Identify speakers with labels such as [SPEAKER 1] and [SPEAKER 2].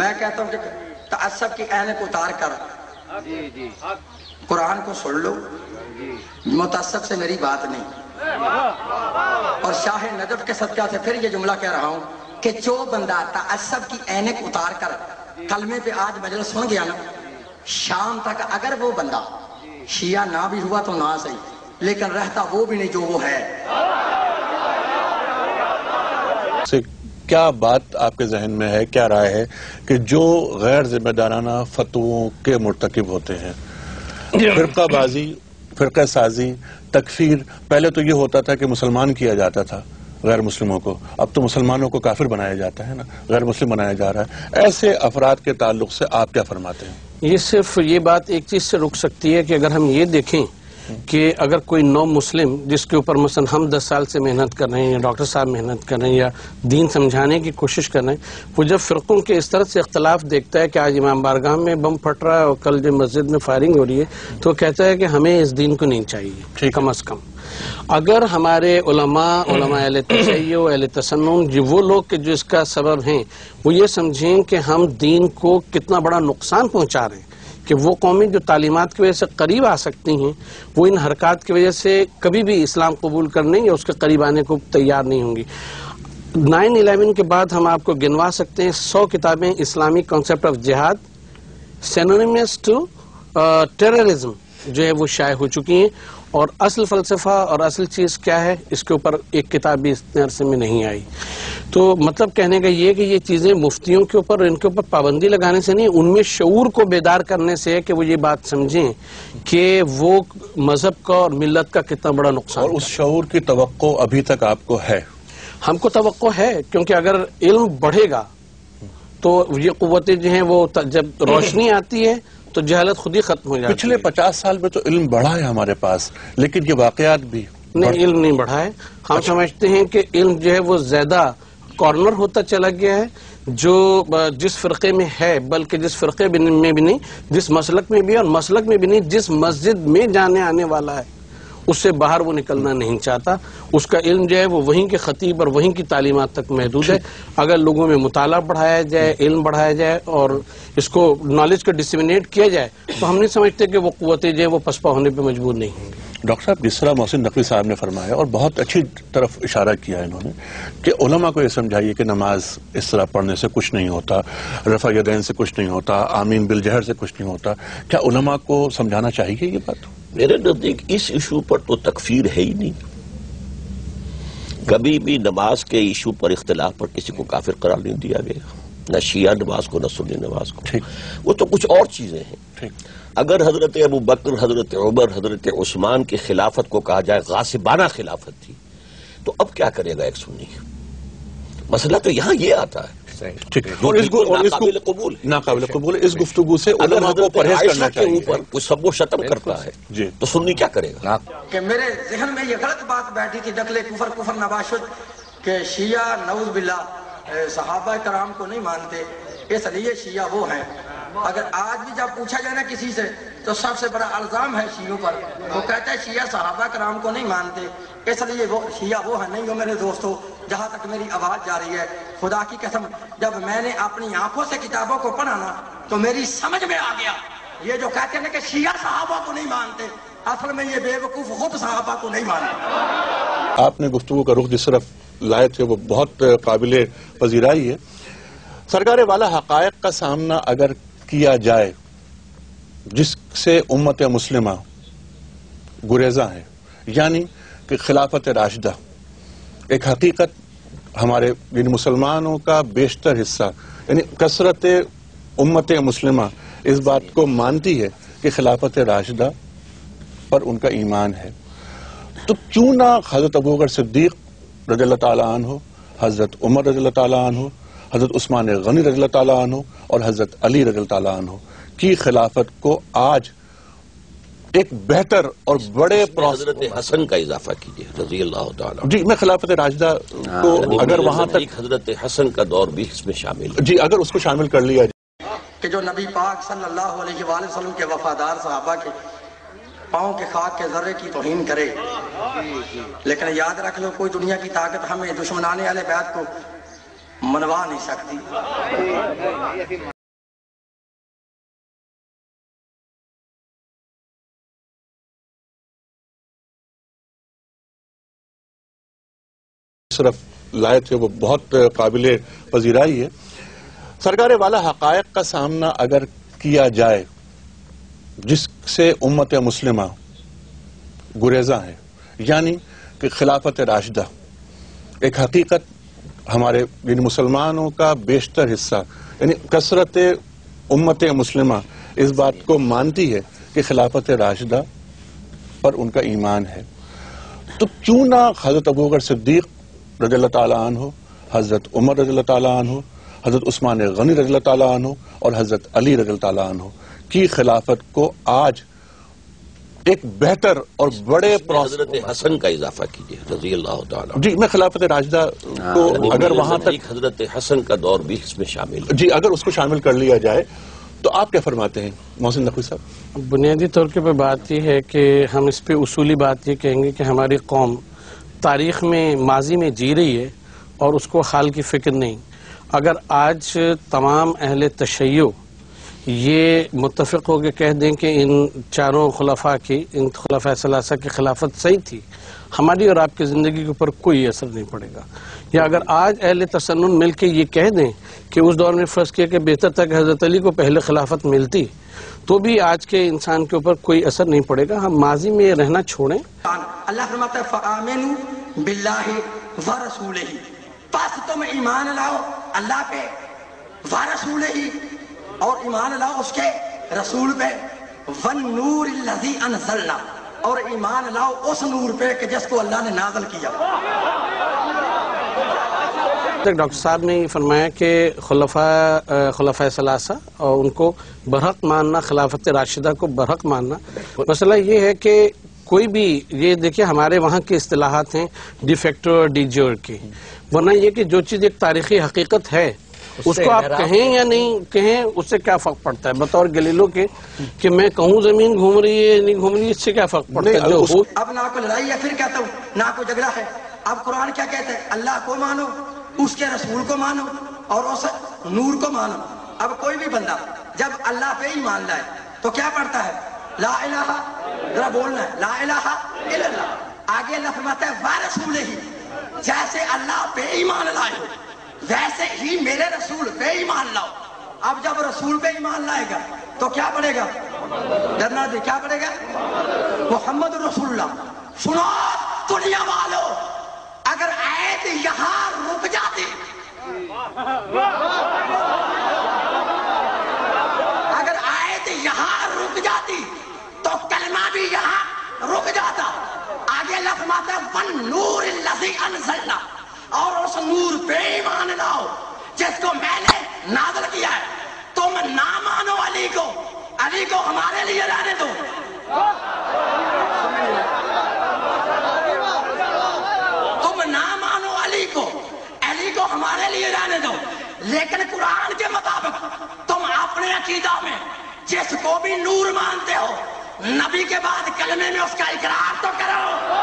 [SPEAKER 1] میں کہتا ہوں کہ تعصب کی عینک اتار کر قرآن کو سن لو، متعصب سے میری بات نہیں، اور شاہ نجف کے صدقہ سے پھر یہ جملہ کہہ رہا ہوں کہ جو بندہ تعصب کی عینک اتار کر کلمے پہ آج مجلس سن گیا نا، شام تک اگر وہ بندہ شیعہ نہ بھی ہوا تو نہ صحیح، لیکن رہتا وہ بھی نہیں جو وہ ہے۔
[SPEAKER 2] کیا بات آپ کے ذہن میں ہے، کیا رائے ہے کہ جو غیر ذمہ دارانہ فتووں کے مرتکب ہوتے ہیں، فرقہ بازی، فرقہ سازی، تکفیر، پہلے تو یہ ہوتا تھا کہ مسلمان کیا جاتا تھا غیر مسلموں کو، اب تو مسلمانوں کو کافر بنایا جاتا ہے نا، غیر مسلم بنایا جا رہا ہے، ایسے افراد کے تعلق سے آپ کیا فرماتے ہیں؟
[SPEAKER 3] یہ صرف یہ بات ایک چیز سے رک سکتی ہے کہ اگر ہم یہ دیکھیں کہ اگر کوئی نو مسلم جس کے اوپر مثلا ہم 10 سال سے محنت کر رہے ہیں، یا ڈاکٹر صاحب محنت کر رہے ہیں، یا دین سمجھانے کی کوشش کر رہے ہیں، وہ جب فرقوں کے اس طرح سے اختلاف دیکھتا ہے کہ آج امام بارگاہ میں بم پھٹ رہا ہے اور کل جو مسجد میں فائرنگ ہو رہی ہے، تو وہ کہتا ہے کہ ہمیں اس دین کو نہیں چاہیے کم از کم۔ اگر ہمارے علماء اہل تشیع اہل تسنن جو وہ لوگ کہ جو اس کا سبب ہیں، وہ یہ سمجھیں کہ ہم دین کو کتنا بڑا نقصان پہنچا رہے ہیں، کہ وہ قومیں جو تعلیمات کی وجہ سے قریب آ سکتی ہیں، وہ ان حرکات کی وجہ سے کبھی بھی اسلام قبول کرنے یا اس کے قریب آنے کو تیار نہیں ہوں گی۔ 9/11 کے بعد ہم آپ کو گنوا سکتے ہیں 100 کتابیں اسلامک کانسیپٹ آف جہاد سینونیمس ٹو ٹیررزم جو ہے وہ شائع ہو چکی ہیں، اور اصل فلسفہ اور اصل چیز کیا ہے اس کے اوپر ایک کتاب بھی اتنے عرصے میں نہیں آئی۔ تو مطلب کہنے کا یہ کہ یہ چیزیں مفتیوں کے اوپر اور ان کے اوپر پابندی لگانے سے نہیں، ان میں شعور کو بیدار کرنے سے ہے کہ وہ یہ بات سمجھیں کہ وہ مذہب کا اور ملت کا کتنا بڑا نقصان۔
[SPEAKER 2] اور اس شعور کی توقع ابھی تک آپ کو ہے؟
[SPEAKER 3] ہم کو توقع ہے، کیونکہ اگر علم بڑھے گا تو یہ قوتیں جو ہیں وہ جب روشنی آتی ہے تو جہالت خود ہی ختم ہو جاتی ہے۔
[SPEAKER 2] پچھلے 50 سال میں تو علم بڑھا ہے ہمارے پاس، لیکن یہ واقعات بھی
[SPEAKER 3] نہیں، علم نہیں بڑھا ہے۔ ہم سمجھتے ہیں کہ علم جو ہے وہ زیادہ کارنر ہوتا چلا گیا ہے، جو جس فرقے میں ہے، بلکہ جس فرقے میں بھی نہیں، جس مسلک میں بھی اور مسلک میں بھی نہیں، جس مسجد میں جانے آنے والا ہے اس سے باہر وہ نکلنا نہیں چاہتا۔ اس کا علم جو ہے وہ وہیں کے خطیب اور وہیں کی تعلیمات تک محدود ہے۔ اگر لوگوں میں مطالعہ بڑھایا جائے، علم بڑھایا جائے اور اس کو نالج کو ڈسیمینیٹ کیا جائے تو ہم نہیں سمجھتے کہ وہ قوتیں جو ہیں وہ پسپا ہونے پہ مجبور نہیں ہوں گی۔
[SPEAKER 2] ڈاکٹر صاحب، جس طرح محسن نقوی صاحب نے فرمایا اور بہت اچھی طرف اشارہ کیا انہوں نے کہ علماء کو یہ سمجھائیے کہ نماز اس طرح پڑھنے سے کچھ نہیں ہوتا، رفع یدین سے کچھ نہیں ہوتا، آمین بالجہر سے کچھ نہیں ہوتا، کیا علماء کو سمجھانا چاہیے یہ بات؟
[SPEAKER 4] میرے نزدیک اس ایشو پر تو تکفیر ہے ہی نہیں۔ کبھی بھی نماز کے ایشو پر اختلاف پر کسی کو کافر قرار نہیں دیا گیا، نہ شیعہ نماز کو نہ سنی نماز کو۔ وہ تو کچھ اور چیزیں ہیں۔ اگر حضرت ابو بکر، حضرت عمر، حضرت عثمان کی خلافت کو کہا جائے غاصبانہ خلافت تھی، تو اب کیا کرے گا ایک سنی؟ مسئلہ تو یہاں یہ آتا ہے۔
[SPEAKER 2] اور ناقابل قبول، ناقابل قبول اس گفتگو سے علماء کو پرہیز کرنا چاہیے۔
[SPEAKER 4] اوپر کوئی سب و شتم کرتا ہے تو سنی کیا کرے گا؟
[SPEAKER 1] کہ میرے ذہن میں یہ غلط بات بیٹھی تھی، نقل کفر نباشد، کہ شیعہ نعوذ باللہ صحابہ کرام کو نہیں مانتے، اس لیے شیعہ وہ ہیں۔ اگر آج بھی جب پوچھا جائے نا کسی سے تو سب سے بڑا الزام ہے شیعوں پر، وہ کہتا ہے شیعہ صحابہ کرام کو نہیں مانتے اس لیے وہ شیعہ وہ ہیں۔ نہیں ہو میرے دوستو، جہاں تک میری آواز جا رہی ہے، خدا کی قسم جب میں نے اپنی آنکھوں سے کتابوں کو پڑھا نا تو میری سمجھ میں آ گیا یہ جو کہتے ہیں کہ شیعہ صحابہ کو نہیں مانتے، اصل میں یہ بے وقوف خود صحابہ کو نہیں مانتے۔
[SPEAKER 2] آپ نے گفتگو کا رخ جس طرف لائے تھے وہ بہت قابل پذیرائی ہے۔ سرکار والا حقائق کا سامنا اگر کیا جائے جس سے امت مسلمہ گریزاں ہے، یعنی کہ خلافت راشدہ ایک حقیقت ہمارے یعنی مسلمانوں کا بیشتر حصہ یعنی کثرت امت مسلمہ اس بات کو مانتی ہے کہ خلافت راشدہ پر ان کا ایمان ہے، تو کیوں نہ حضرت ابوبکر صدیق رضی اللہ تعالیٰ عنہ، حضرت عمر رضی اللہ تعالیٰ عنہ، حضرت عثمان غنی رضی اللہ تعالیٰ عنہ اور حضرت علی رضی اللہ تعالیٰ عنہ کی خلافت کو آج ایک بہتر اور بڑے
[SPEAKER 4] حضرت حسن کا اضافہ کیجئے رضی اللہ تعالیٰ۔
[SPEAKER 2] جی، میں خلافت راشدہ کو اگر وہاں تک
[SPEAKER 4] حضرت حسن کا دور بھی اس میں شامل ہے،
[SPEAKER 2] جی اگر اس کو شامل کر لیا جائے
[SPEAKER 1] کہ جو نبی پاک صلی اللہ علیہ وآلہ وسلم کے وفادار صحابہ کے پاؤں کے خاک کے ذرے کی توہین کرے، لیکن یاد رکھ لو کوئی دنیا کی طاقت ہمیں دشمنان اہل بیت کو منوا نہیں سکتی۔
[SPEAKER 2] صرف لائے تھے وہ بہت قابل پذیرائی ہے. سرکار والا حقائق کا سامنا اگر کیا جائے جس سے امت مسلمہ گریزاں ہے، یعنی کہ خلافت راشدہ ایک حقیقت ہمارے یعنی مسلمانوں کا بیشتر حصہ یعنی کثرت امت مسلمہ اس بات کو مانتی ہے کہ خلافت راشدہ پر ان کا ایمان ہے، تو کیوں نہ حضرت ابوبکر صدیق رضی اللہ تعالیٰ عنہ، حضرت عمر رضی اللہ تعالیٰ عنہ، حضرت عثمان غنی رضی اللہ تعالیٰ عنہ اور حضرت علی رضی اللہ تعالیٰ عنہ کی خلافت کو آج ایک بہتر اور بڑے
[SPEAKER 4] حضرت حسن کا اضافہ کیجیے رضی اللہ تعالیٰ.
[SPEAKER 2] جی میں خلافت راشدہ کو اگر وہاں تک
[SPEAKER 4] حضرت حسن کا دور بھی اس میں شامل ہے.
[SPEAKER 2] جی اگر اس کو شامل کر لیا جائے تو آپ کیا فرماتے ہیں محسن نقوی صاحب؟
[SPEAKER 3] بنیادی طور پہ بات یہ ہے کہ ہم اس پہ اصولی بات یہ کہیں گے کہ ہماری قوم تاریخ میں ماضی میں جی رہی ہے اور اس کو حال کی فکر نہیں. اگر آج تمام اہل تشیع یہ متفق ہو کے کہہ دیں کہ ان چاروں خلفاء کی، ان خلفاء ثلاثہ کی خلافت صحیح تھی، ہماری اور آپ کی زندگی کے اوپر کوئی اثر نہیں پڑے گا. یا اگر آج اہل تسنن مل کے یہ کہہ دیں کہ اس دور میں فرض کیا کہ بہتر تھا کہ حضرت علی کو پہلے خلافت ملتی، تو بھی آج کے انسان کے اوپر کوئی اثر نہیں پڑے گا. ہم ماضی میں یہ رہنا چھوڑیں.
[SPEAKER 1] اللہ فرماتا ہے فآمنوا باللہ ورسولہ، پس تم ایمان لاؤ اللہ پہ، ورسولہ اور ایمان لاؤ اس کے رسول پہ، والنور الذی انزلنا اور ایمان لاؤ اس نور پہ کہ جس کو اللہ نے نازل کیا.
[SPEAKER 3] ڈاکٹر صاحب نے یہ فرمایا کہ خلفاء ثلاثہ اور ان کو برحق ماننا، خلافت راشدہ کو برحق ماننا. مسئلہ یہ ہے کہ کوئی بھی یہ دیکھیں ہمارے وہاں کی اصطلاحات ہیں ڈی فیکٹو اور ڈی جور کی، ورنہ یہ کہ جو چیز ایک تاریخی حقیقت ہے اس کو آپ کہیں یا نہیں کہیں اس سے کیا فرق پڑتا ہے. بطور گلیلو کے کہ میں کہوں زمین گھوم رہی ہے نہیں گھوم رہی ہے، اس سے کیا فرق پڑتا ہے. جو ہو
[SPEAKER 1] اب نہ کوئی لڑائی ہے، پھر کہتا ہوں نہ کوئی جھگڑا ہے. اب قرآن کیا کہتا ہے؟ اللہ کو مانو، اس کے رسول کو مانو اور اس نور کو مانو. اب کوئی بھی بندہ جب اللہ پہ ہی مان لائے تو کیا پڑھتا ہے؟ لا الہ، ذرا بولنا ہے لا الہ الا اللہ. آگے اللہ فرماتا ہے وارسولہ ہی، جیسے اللہ پہ ایمان لائے ویسے ہی میرے رسول پہ ایمان لاؤ. اب جب رسول پہ ایمان لائے گا تو کیا پڑے گا؟ ڈرنا دے کیا پڑے گا؟ محمد رسول اللہ. سنو دنیا والو، اگر آیت یہاں رک جاتی، اگر آیت یہاں رک جاتی تو کلمہ بھی یہاں رک جاتا. آگے اللہ فرماتا ہے والنور الذی انزلنا اور اس نور پہ ایمان لاؤ جس کو میں نے نازل کیا ہے. تم نہ مانو علی کو، علی کو ہمارے لیے رہنے دو. تم نہ مانو علی کو، علی کو ہمارے لیے رہنے دو، لیکن قرآن کے مطابق تم اپنے عقیدہ میں جس کو بھی نور مانتے ہو، نبی کے بعد کلمے میں اس کا اقرار تو کرو.